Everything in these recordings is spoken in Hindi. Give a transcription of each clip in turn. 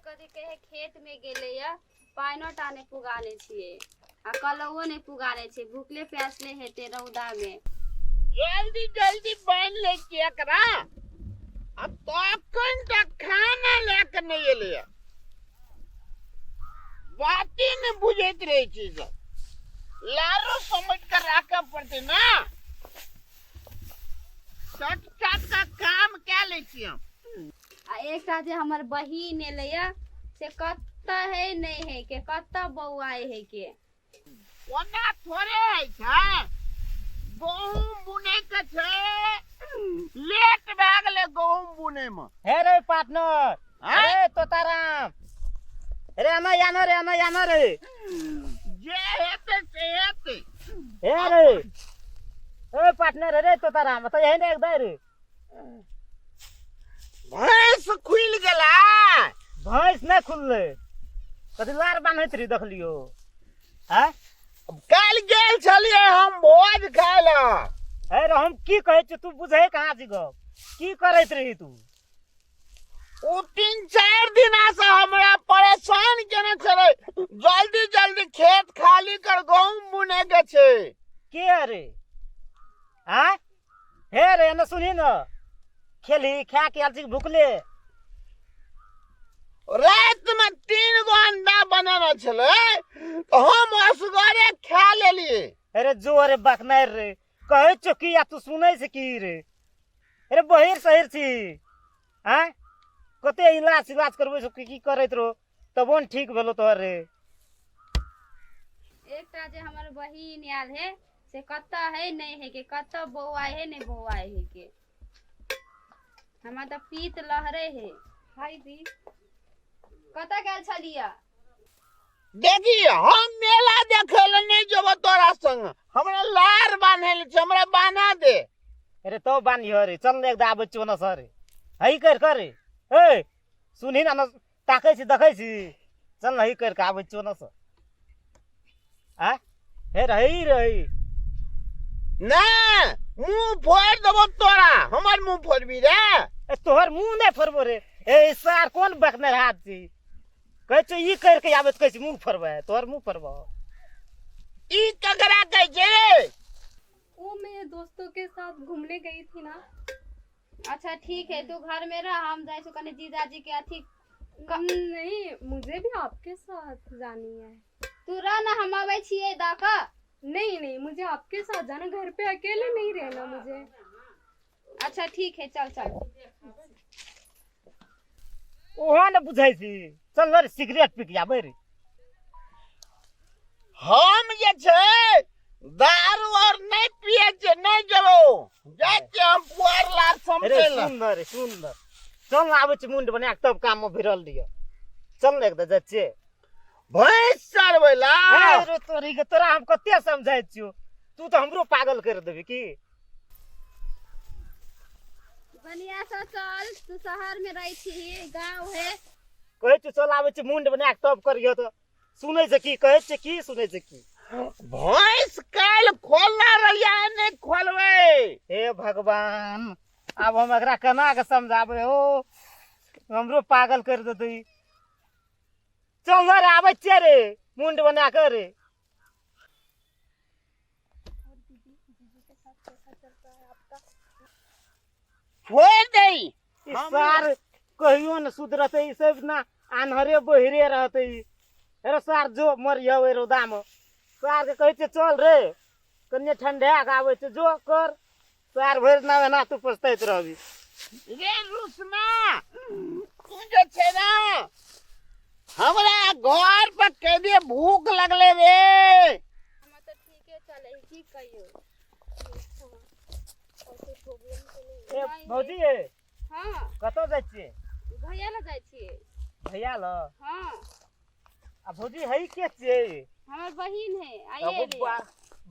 कथी कहे खेत में गेले या पानो टाने पुगाने छिए आ कलवो ने पुगाने छे भूखले प्यासले हेते रौदा में जल्दी जल्दी बन ले केकरा अब तो तक खाना लेकर नहीं एले बाती ने बुझेत रही चीज लारो समझ कर रखा पड़ते ना चट चट का काम क्या ले हम आ एकटा जे हमर बहिन एलैया से कत्ता है नहीं है के कत्ता बौआए है के ओना थोड़े है छा गहूम बुने के छे लेट भाग ले गहूम बुने में हे रे पार्टनर अरे तोताराम रे आना याना रे जे हेते से हेते हे रे ए पार्टनर रे तोताराम तो यही देख दे रे भैंस खुल गेला भैंस नहीं खुलले कथी लार बान्हैत रही देखलियो हैं कल गेल छलिए हम भोज खाय ला अरे हम की कहै छी तू बुझै कहाँ छी गप की करैत रही तू ओ 3-4 दिना से हमरा परेशान केने छले जल्दी जल्दी खेत खाली कर गहूम बुने के छे के रे हैं हे रे न सुनी न खेली खा के आल छी भूखले रात में 3 गो अंडा बनाना छले तो हम असगरे खा लेलिए अरे जोरे बकनार रे कहै छो की या तू सुनै से की रे अरे बहिर शहर छी हैं कते इलाज करबै छो की करैत रहो तबोन ठीक भेलो तोहर रे एकटा जे हमर बहिन आयल है से कत्ता है नहीं है के कत्ता बौआए है नहीं बौआए है के हमरा तो पीत लहरे है हाय दी कत्ता गेल छलिया देखी हम मेला देखे ले नहीं जब तोरा संग हमरा लार बान्हल छ हमरा बाना दे अरे तो बानियो रे चल एक दा आबै छो न सर हई कर ए सुनही न ताकै छी देखै छी चल न हई कर के आबै छो न सर आ हे रही ना मुंह फोड़ देबो तोरा हमर मुंह फोड़बी रे ए तोहर मुंह नहीं फोड़बो रे ए सार कोन बकने हाथ छी कहै छो ई कर के आबै कहै छी मुंह फोड़बे तोहर मुंह फोड़बो ई ककरा कहै छै रे वो मैं दोस्तों के साथ घूमने गई थी ना अच्छा ठीक है तू घर में रह हम जाए सो कने जीजाजी के अथी नहीं मुझे भी आपके साथ जानी है तू रह ना हम आवे छिए दाका नहीं मुझे आपके साथ जाना घर पे अकेले नहीं रहना मुझे अच्छा ठीक है चल चल ओहा न बुझै छी चल रे सिगरेट पी के आबै रे हम जे छै दारू और नहीं पिए छै नहीं जबो जाके हम पुआर लार अरे समझे सुंदर चल आबै छी मुंड बना के तब काम में भिरल दियो चल एक द जाचे भैंस चरबैला अरे तोरी के तोरा हम कते समझाइ छियो तू तो हमरो पागल कर देबी की बनिया सा चल तू शहर में रही छी गांव है कहै छी चल आबै छी मुंड बना के तब करियो तो सुनै छै की कहै छै की सुनै छै की भैंस कल खोलना रहिया नहीं खोलबे हे भगवान अब हम एकरा केना के समझाबै हो हमरो पागल कर देतै चल रे आबै छियै रे मुंड बना के रे फोड़ दे ई सार कहियो न सुधरतै ई सब ना आन्हरे बहिरे रहतै अरे सार जो मरियो रे रौदा में सार के कहै छै चल रे कन्ने ठंडा के आबै छै जो कर सार भरि ना ना तू पछतैत रहबी रे रुसना तू जे छै ना हमरा घर पर कभी भूख लगले रे हम तो ठीक है चले की कहियो ए भौजी ए हां कतौ जाइ छियै भैया ल जाय छिए भैया ल हां आ भौजी हई के छियै हमर बहिन है आइए ले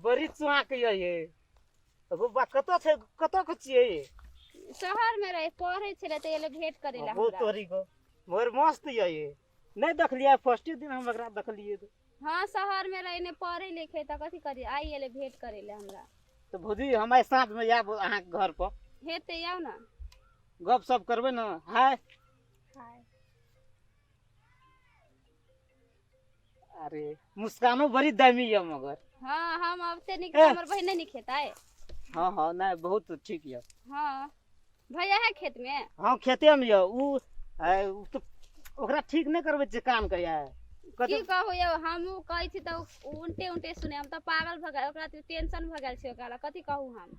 बड़ी चुहा के ये तो बा कतो छै कतो के छियै शहर में रहे पढ़े छले त एले भेंट करे ला बहुत तोरी को मोर मस्त ये नहीं देखलिए फर्स्ट दिन हम एकरा देखलिए तो हां शहर में रहे ने पढ़े लिखे त कथि करी आई एले भेंट करे ले हमरा तो भौजी हमारे साथ में आब अहाँ के घर पर हेते आउ ना गप सप करबे ना हाय हाय अरे मुस्कानो बड़ी दामी है मगर। हाँ हम अब से नहीं ए। हमर बहिन नहीं खेता है। हाँ हाँ नहीं बहुत ठीक है। हाँ भैया है खेत में। हाँ खेते में है उ तो ओकरा ठीक नहीं करबे जे काम करिया है की कहू यो हम कहै छी त उल्टे उल्टे सुने हम त पागल भ गेल ओकरा टेंशन भ गेल छै ओकरा कथि कहू हम।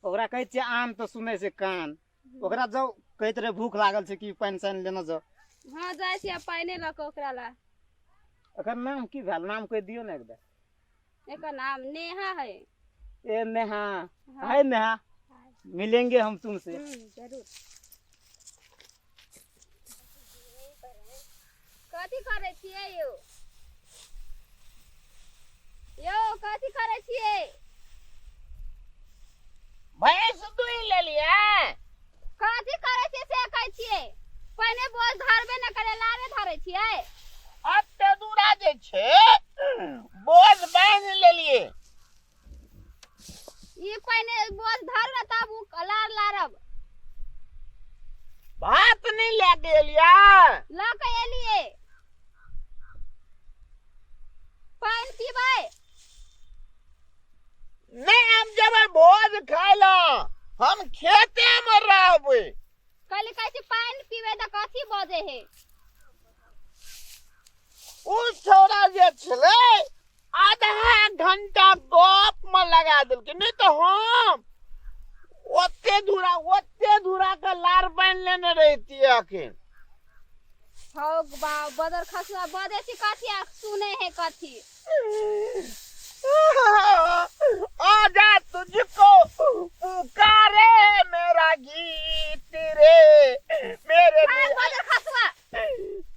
ओकरा कहै छै आन तो सुनै से कान ओकरा जाओ कहैत रहे भूख लागल छै कि पानी सानी लेना जाओ। हाँ जाय छी पानी ल के ओकरा ला। एकर नाम की भेल नाम कह दियो ना एकदम। एकर नाम नेहा है। ए नेहा हाँ। हाय नेहा मिलेंगे हम तुमसे। जरूर। कथी करे छियै यो कथी करे छियै। भैंस दुई ले लिया। कथी करे छियै से कहै छियै। पहिने बोझ धरबे न करे लारे धरे छियै। अब ते दूरा जे छे बोझ बांध लेलिए। ई पहिने बोझ धर न तब उ लार लारब। भात नहीं लेके एलिया। ल के एलिए। पानी पीबै। नहीं हम जब भोज खाइला हम खेते में रहबे। कल कहै छी पानी पीबै त कथी बजे है। उ छोरा जे छले आधा घंटा गप में लगा देलके नहीं तो हम ओते दूरा का लार बांध लेने रहती अखिन। हौ बा बदर खसुआ बजे छी कथी आ सुने है कथी। आजा तुझको पुकारे मेरा गीत रे मेरे हां बदर खसुआ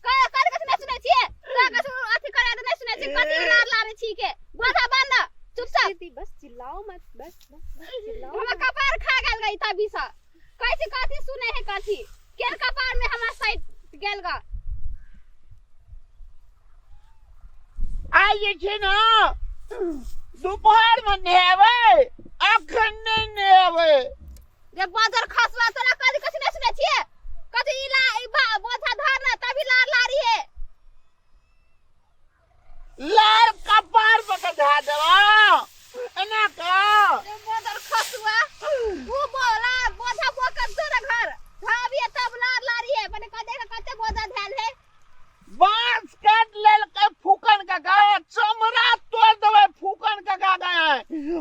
कर कर के सुने छिए का के अथी करे त नहीं सुने छी कथी लार लारे छी के बोझा बांध चुपचाप। दीदी बस चिल्लाओ मत बस चिल्लाओ हमरा कपार खा गेल गई तभी से कैसे कथी सुने है कथी केर कपार में हमरा साइड गेल ग। आइए छे ना दोपहर में नहेबे अखन नहीं नहेबे। जे बदर खसुआ तोरा कथी कथी नहीं सुने छिए कथी इला बोझा धर ना तभी लार लारी है। लार कपार पर चढ़ा देवा एना का। जे बदर खसुआ वो बोला बोझा बोकर तोरा घर भाभी तब लार लारी है बने कते बोझा ध्यान है। बांस काट लेल के फूकन का गया चमड़ा तोड़ देवे फूकन का गया है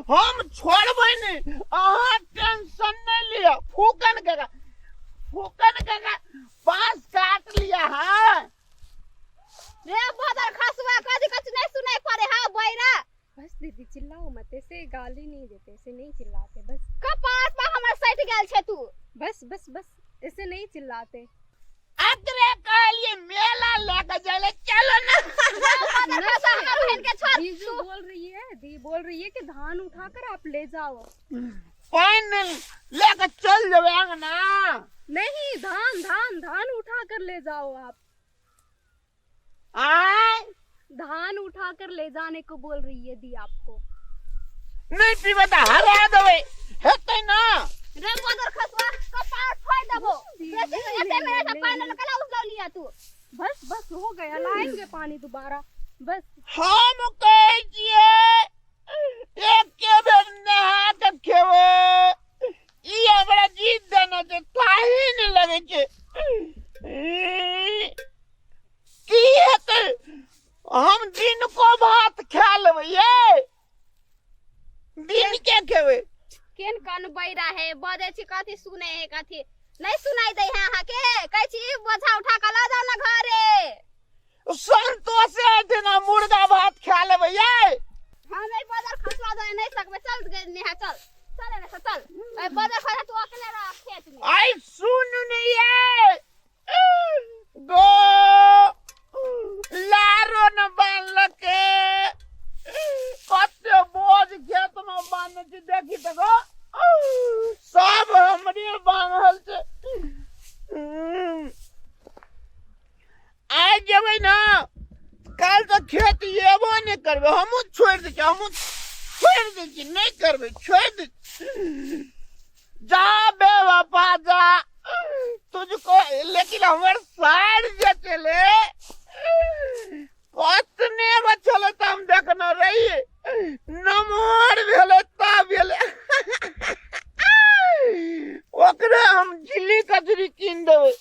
हम छोड़बे नहीं। अहाँ टेंशन नहीं लिया फूकन का बांस काट लिया है। रे बदर खसुआ कथी कथी नहीं सुनाई पड़े हा बैरा। बस दीदी चिल्लाओ मत ऐसे गाली नहीं देते ऐसे नहीं चिल्लाते बस कपार पर हमर सट गेल छे तू। बस बस बस ऐसे नहीं चिल्लाते। अतरे कहलिए मेला लेके चले चलो ना। बदर खसुआ हमर बहन के छोड़ दी बोल रही है कि धान उठाकर आप ले जाओ। पानी लेके चल जावे अंगना। नहीं धान उठाकर ले जाओ आप। आय धान उठाकर ले जाने को बोल रही है दी आपको। नहीं पीबे त हरा देवे हेतै ना। रे बदर खसुआ कपार फोड़ देबो। ऐसे मेरे से पानी निकला उस लिया तू। बस हो गया लाएंगे पानी दोबारा बस। हम कहे छिए एक के बेर नहा के खेवे ई हमरा जीत देना छै ताही नहीं लगे छै। की हेतै हम दिन को भात खा लेबै ये दिन के खेबै। केन कन बैरा है बजे छी कथी सुने है कथी नहीं सुनाई दे है अहाँ के कहै छी बोझा उठा के ल जाओ ना घरे। संतोष है ना मुर्गा भात खा लेबै ये। हम नहीं बदर खसुआ दे नहीं सकबे चल नेहा चल ना चल ए बदर खसुआ तू अकेले रह खेत में। आई सुन नहीं है गो लारो न बांध के कते बोझ खेत में बांध छी देखी त गो सब हमरे बांधल छै। आज जेबै ना कल तो खेत येबो नहीं करबे हमहू छोड़ दे छी नहीं करबे छोड़ दे। जा बेवफा जा तुझको लेकिन हमर साइड जे चले कतने ओकरे हम झिल्ली कचरी कीन देबै